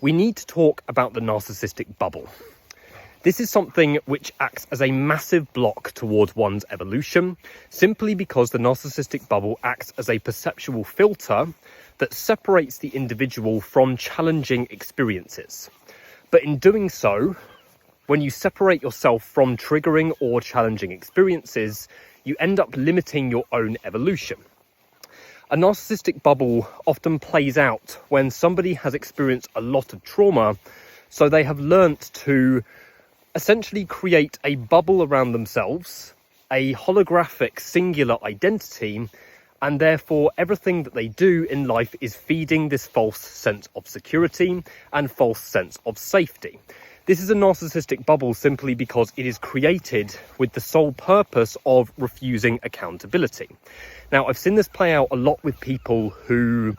We need to talk about the narcissistic bubble. This is something which acts as a massive block towards one's evolution, simply because the narcissistic bubble acts as a perceptual filter that separates the individual from challenging experiences. But in doing so, when you separate yourself from triggering or challenging experiences, you end up limiting your own evolution. A narcissistic bubble often plays out when somebody has experienced a lot of trauma, so they have learnt to essentially create a bubble around themselves, a holographic singular identity, and therefore everything that they do in life is feeding this false sense of security and false sense of safety. This is a narcissistic bubble simply because it is created with the sole purpose of refusing accountability. Now, I've seen this play out a lot with people who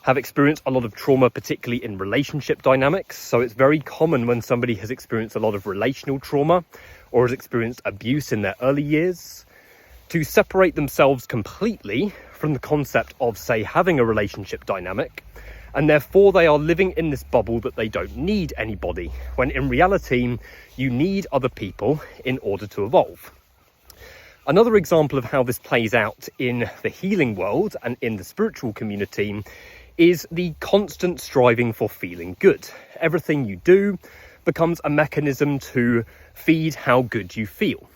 have experienced a lot of trauma, particularly in relationship dynamics. So it's very common when somebody has experienced a lot of relational trauma or has experienced abuse in their early years to separate themselves completely from the concept of, say, having a relationship dynamic. And therefore they are living in this bubble that they don't need anybody, when in reality, you need other people in order to evolve. Another example of how this plays out in the healing world and in the spiritual community is the constant striving for feeling good. Everything you do becomes a mechanism to feed how good you feel.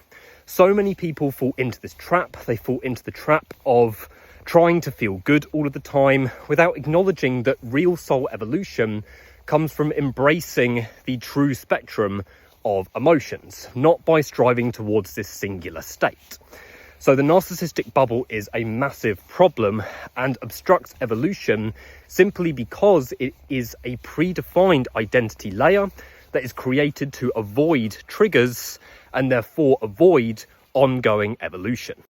So many people fall into this trap. They fall into the trap of trying to feel good all of the time without acknowledging that real soul evolution comes from embracing the true spectrum of emotions, not by striving towards this singular state. So the narcissistic bubble is a massive problem and obstructs evolution simply because it is a predefined identity layer that is created to avoid triggers and therefore avoid ongoing evolution.